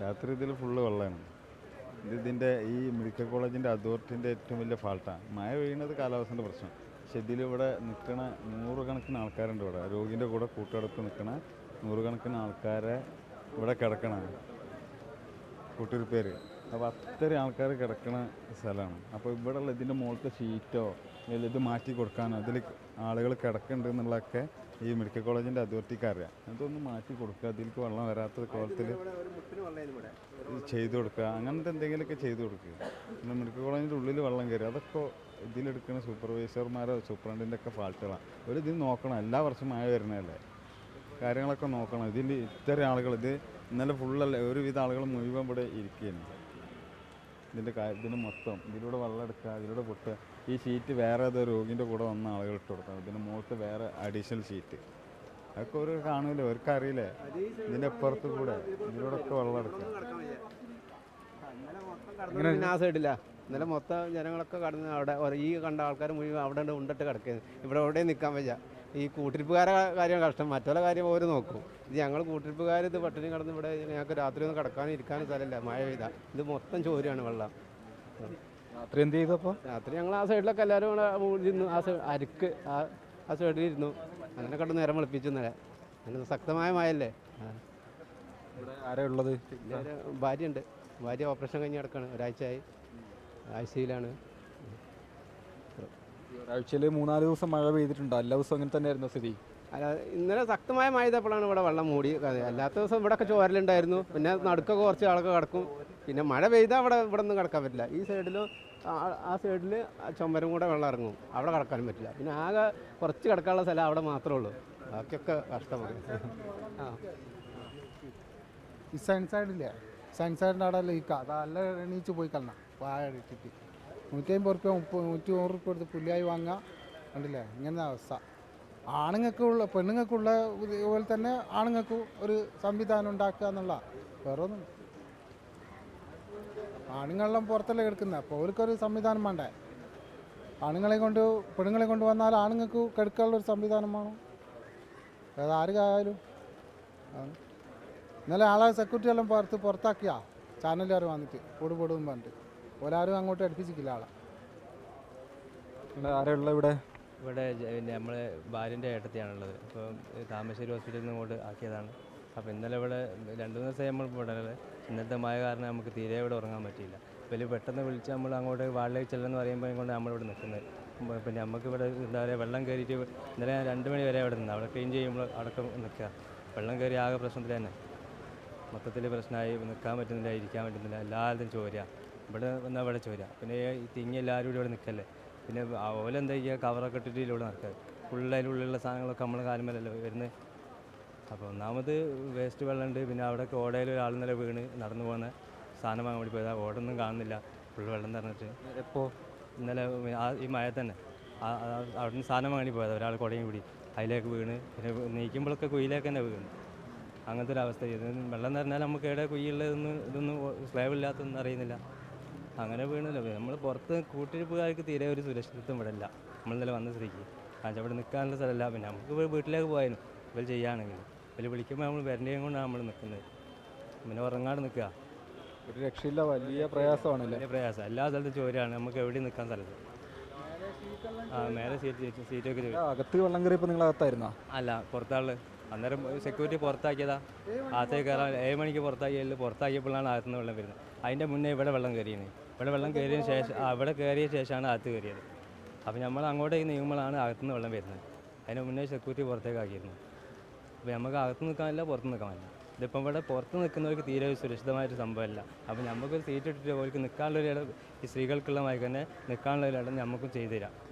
രാത്രി ഇതിൽ ഫുള്ള് വെള്ളമാണ്. ഇതിൻ്റെ ഈ മെഡിക്കൽ കോളേജിൻ്റെ അതോറിറ്റിൻ്റെ ഏറ്റവും വലിയ ഫാൾട്ടാണ്. മഴ പെയ്യുന്നത് കാലാവസ്ഥൻ്റെ പ്രശ്നം. പക്ഷെ ഇതിലിവിടെ നിൽക്കണ നൂറുകണക്കിന് ആൾക്കാരുണ്ട്. ഇവിടെ രോഗീൻ്റെ കൂടെ കൂട്ടുകിടപ്പ് നിൽക്കണ നൂറുകണക്കിന് ആൾക്കാരെ ഇവിടെ കിടക്കണം കൂട്ടിരിപ്പേര്. അപ്പോൾ അത്രയും ആൾക്കാർ കിടക്കണ സ്ഥലമാണ്. അപ്പോൾ ഇവിടെയുള്ള ഇതിൻ്റെ മുകളിലത്തെ ഷീറ്റോ അല്ലെങ്കിൽ ഇത് മാറ്റി കൊടുക്കാനോ അതിൽ ആളുകൾ കിടക്കുന്നുണ്ട് എന്നുള്ളതൊക്കെ ഈ മെഡിക്കൽ കോളേജിൻ്റെ അതോറിറ്റിക്ക് അറിയാം. അതൊന്ന് മാറ്റി കൊടുക്കുക, അതിലേക്ക് വെള്ളം വരാത്ത കോലത്തിൽ ചെയ്തു കൊടുക്കുക, അങ്ങനത്തെ എന്തെങ്കിലുമൊക്കെ ചെയ്തു കൊടുക്കുക. പിന്നെ മെഡിക്കൽ കോളേജിൻ്റെ ഉള്ളിൽ വെള്ളം കയറി അതൊക്കെ ഇതിലെടുക്കുന്ന സൂപ്പർവൈസർമാരോ സൂപ്രണ്ടിൻ്റെ ഒക്കെ ഫാൾട്ടുകളാണ്. ഇതിൽ നോക്കണം, എല്ലാ വർഷവും മഴ വരുന്നതല്ലേ, കാര്യങ്ങളൊക്കെ നോക്കണം. ഇതിൽ ഇത്ര ആളുകൾ ഇത് ഇന്നലെ ഫുള്ളല്ല, ഒരുവിധ ആളുകൾ മുഴുവൻ ഇവിടെ ഇരിക്കുകയാണ്. ഇതിന് മൊത്തം ഇതിലൂടെ വെള്ളം എടുക്കുക, ഇതിലൂടെ പൊട്ടുക. ഈ ഷീറ്റ് വേറെ ഏതോ രോഗീൻ്റെ കൂടെ വന്ന ആളുകൾ ഇട്ട് കൊടുക്കണം. ഇതിന് മുകളിൽ വേറെ അഡീഷണൽ ഷീറ്റ്. അതൊക്കെ ഒരു കാണൂലേ, അവർക്ക് അറിയില്ലേ ഇതിൻ്റെ അപ്പുറത്ത് കൂടെ ഇതിലൂടെ ഒക്കെ വെള്ളം എടുക്കുക. ആ സൈഡില്ല ഇന്നലെ മൊത്തം ജനങ്ങളൊക്കെ കടന്ന് അവിടെ ഈ കണ്ട ആൾക്കാർ മുഴുവൻ അവിടെ ഉണ്ടിട്ട് കിടക്കുന്നത്. ഇവിടെ എവിടെയും നിൽക്കാൻ വയ്യ. ഈ കൂട്ടിരിപ്പുകാരെ കാര്യം കഷ്ടം, മറ്റുള്ള കാര്യം ഓര് നോക്കും. ഇത് ഞങ്ങൾ കൂട്ടിരിപ്പുകാർ ഇത് പട്ടിണി കിടന്ന് ഇവിടെ ഞങ്ങൾക്ക് രാത്രി ഒന്നും കിടക്കാനും ഇരിക്കാനും സ്ഥലമില്ല. മഴ പെയ്ത ഇത് മൊത്തം ചോരയാണ് വെള്ളം. രാത്രി എന്ത് ചെയ്തപ്പോൾ? രാത്രി ഞങ്ങൾ ആ സൈഡിലൊക്കെ എല്ലാവരും കൂടെ ഇരുന്നു, ആ അരുക്ക് ആ സൈഡിൽ ഇരുന്നു. അങ്ങനെ കണ്ട് നേരം വെളുപ്പിച്ചു. ഇന്നലെ അങ്ങനെ ശക്തമായ മഴയല്ലേ. ആരാ ഉള്ളത്? ഭാര്യയുണ്ട്. ഭാര്യ ഓപ്പറേഷൻ കഴിഞ്ഞ് കിടക്കാണ്, ഒരാഴ്ചയായി ആഴ്ചയിലാണ്. ഒരാഴ്ചയിൽ 3-4 ദിവസം മഴ പെയ്തിട്ടുണ്ട്. എല്ലാ ദിവസവും അങ്ങനെ തന്നെയായിരുന്നു സ്ഥിതി? ഇന്നലെ ശക്തമായ മഴ ചെയ്തപ്പോഴാണ് ഇവിടെ വെള്ളം മൂടി. അല്ലാത്ത ദിവസം ഇവിടെയൊക്കെ ചോരലുണ്ടായിരുന്നു. പിന്നെ നടുക്കൊക്കെ കുറച്ച് ആളൊക്കെ കിടക്കും. പിന്നെ മഴ പെയ്താൽ ഇവിടെ ഒന്നും കിടക്കാൻ പറ്റില്ല. ഈ സൈഡിലും ആ സൈഡിൽ ചുമരും കൂടെ വെള്ളം ഇറങ്ങും, അവിടെ കിടക്കാനും പറ്റില്ല. പിന്നെ ആകെ കുറച്ച് കിടക്കാനുള്ള സ്ഥലം അവിടെ മാത്രമേ ഉള്ളൂ, ബാക്കിയൊക്കെ കഷ്ടമാണ്. ഈ സൈഡില്ലേ, സൈഡിൻ്റെ അവിടെ ലീക്ക അതല്ല എണീച്ച് പോയി കളണം. വാഴ ഇട്ടിട്ട് 150 റുപ്യ 100 റുപ്യ കൊടുത്ത് പുല്ലിയായി വാങ്ങുക. കണ്ടില്ലേ ഇങ്ങനെ അവസ്ഥ. ആണുങ്ങൾക്കുള്ള പെണ്ണുങ്ങൾക്കുള്ള ഇതുപോലെ തന്നെ ആണുങ്ങൾക്കും ഒരു സംവിധാനം ഉണ്ടാക്കുക എന്നുള്ള വേറെ ഒന്നും. ആണുങ്ങളെല്ലാം പുറത്തല്ലേ കിടക്കുന്നത്, അപ്പോൾ അവർക്കൊരു സംവിധാനം വേണ്ടേ. പെണ്ണുങ്ങളെ കൊണ്ട് വന്നാൽ ആണുങ്ങൾക്ക് കിടക്കാനുള്ളൊരു സംവിധാനം വേണം. അത് ആർക്കായാലും. ഇന്നലെ ആളെ സെക്യൂരിറ്റി എല്ലാം പുറത്താക്കിയാ ചാനലുകാർ വന്നിട്ട് പൊടും പറഞ്ഞിട്ട് ഒരാരും അങ്ങോട്ട് അടുപ്പിച്ചിട്ടില്ല ആളെ. ആരാ ഇവിടെ? ഇവിടെ പിന്നെ നമ്മളെ ഭാര്യൻ്റെ ഏട്ടത്തിയാണുള്ളത്. ഇപ്പോൾ താമരശ്ശേരി ഹോസ്പിറ്റലിൽ നിന്ന് ഇങ്ങോട്ട് ആക്കിയതാണ്. അപ്പോൾ ഇന്നലെ ഇവിടെ 2 ദിവസമായി നമ്മൾ ഇവിടെ ഉള്ളത്. ഇന്നത്തെ മഴ കാരണം നമുക്ക് തീരെ ഇവിടെ ഉറങ്ങാൻ പറ്റിയില്ല. വലിയ പെട്ടെന്ന് വിളിച്ച് നമ്മൾ അങ്ങോട്ട് വാളിലേക്ക് ചെല്ലുമെന്ന് പറയുമ്പോൾ കൊണ്ട് നമ്മളിവിടെ നിൽക്കുന്നത്. പിന്നെ നമുക്ക് ഇവിടെ എന്താ പറയുക, വെള്ളം കയറിയിട്ട് ഇന്നലെ 2 മണി വരെ ഇവിടെ നിന്ന് അവിടെ ക്ലീൻ ചെയ്യുമ്പോൾ അടക്കം നിൽക്കുക. വെള്ളം കയറി ആകെ പ്രശ്നത്തിൽ തന്നെ മൊത്തത്തിൽ പ്രശ്നമായി. നിൽക്കാൻ പറ്റുന്നില്ല, ഇരിക്കാൻ പറ്റുന്നില്ല, എല്ലാവരും ചോര. ഇവിടെ വന്നാൽ ഇവിടെ ചോര. പിന്നെ ഈ തിങ്ങി എല്ലാവരും ഇവിടെ നിൽക്കല്ലേ. പിന്നെ ഓലെന്താ ചെയ്യുക, കവറൊക്കെ ഇട്ടിട്ട് ഇവിടെ നടക്കുക. ഫുള്ളതിലുള്ളിലുള്ള സാധനങ്ങളൊക്കെ നമ്മൾ കാലുമല്ലല്ലോ വരുന്നത്. അപ്പോൾ ഒന്നാമത് വേസ്റ്റ് വെള്ളമുണ്ട്. പിന്നെ അവിടെയൊക്കെ ഓടയിൽ ഒരാൾ ഇന്നലെ വീണ് നടന്നു പോകുന്ന സാധനം വാങ്ങാൻ വേണ്ടി പോയത്. ഓടൊന്നും കാണുന്നില്ല, ഫുള്ള് വെള്ളം നിറഞ്ഞിട്ട്. എപ്പോൾ? ഇന്നലെ ഈ മഴ തന്നെ അവിടെ നിന്ന് സാധനം വാങ്ങി പോയത്. ഒരാൾ കുടയും കൂടി അതിലേക്ക് വീണ്. പിന്നെ നീക്കുമ്പോഴൊക്കെ കുയിലേക്ക് തന്നെ വീണ്. അങ്ങനത്തെ ഒരു അവസ്ഥ. ഇത് വെള്ളം നിറഞ്ഞാൽ നമുക്ക് എവിടെ ഇതൊന്നും സ്ലാബ് ഇല്ലാത്തൊന്നും അറിയുന്നില്ല. അങ്ങനെ വീണല്ലോ. നമ്മൾ പുറത്ത് കൂട്ടിരിപ്പുകാർക്ക് തീരെ ഒരു സുരക്ഷിതത്വം ഇവിടെ ഇല്ല. നമ്മളിന്നലെ വന്ന സ്ഥിതിക്ക് കാരണം ഇവിടെ നിൽക്കാനുള്ള സ്ഥലമില്ല. പിന്നെ നമുക്ക് വീട്ടിലേക്ക് പോയാലും ഇവർ ചെയ്യുകയാണെങ്കിൽ ഇവർ വിളിക്കുമ്പോൾ നമ്മൾ വരണ്ടേയും കൊണ്ടാണ് നമ്മൾ നിൽക്കുന്നത്. പിന്നെ ഉറങ്ങാണ്ട് നിൽക്കുക, ഒരു രക്ഷയില്ല. വലിയ പ്രയാസമാണല്ലേ? വലിയ പ്രയാസം. എല്ലാ സ്ഥലത്തും ചോരയാണ്, നമുക്ക് എവിടെയും നിൽക്കാൻ സ്ഥലത്ത്. മേലെ സീറ്റൊക്കെ അകത്ത് വെള്ളം കയറിയപ്പോൾ നിങ്ങൾ അകത്തായിരുന്നോ? അല്ല, പുറത്താള്. അന്നേരം സെക്യൂരിറ്റി പുറത്താക്കിയതാ. അകത്തേക്ക് കയറാൻ 7 മണിക്ക് പുറത്താക്കിയപ്പോഴാണ് അകത്തുനിന്ന് വെള്ളം വരുന്നത്. അതിൻ്റെ മുന്നേ ഇവിടെ വെള്ളം കയറിയാണ്. ഇവിടെ വെള്ളം കയറിയതിന് ശേഷം ഇവിടെ കയറിയ ശേഷമാണ് അകത്ത് കയറിയത്. അപ്പോൾ നമ്മൾ അങ്ങോട്ടേക്ക് നീങ്ങുമ്പോഴാണ് അകത്തുനിന്ന് വെള്ളം വരുന്നത്. അതിന് മുന്നേ സെക്യൂരിറ്റി പുറത്തേക്ക് ആക്കിയിരുന്നു. അപ്പോൾ നമുക്ക് അകത്ത് നിൽക്കാനില്ല, പുറത്ത് നിൽക്കാനില്ല. ഇതിപ്പം ഇവിടെ പുറത്ത് നിൽക്കുന്നവർക്ക് തീരെ സുരക്ഷിതമായൊരു സംഭവമല്ല. അപ്പോൾ നമുക്കൊരു സീറ്റ് ഇട്ടിട്ട് അവർക്ക് നിൽക്കാനുള്ളൊരു ഇടം, ഈ സ്ത്രീകൾക്കുള്ള മാതിരി തന്നെ നിൽക്കാനുള്ള ഒരു ഇടം നമുക്കും ചെയ്തു തരാം.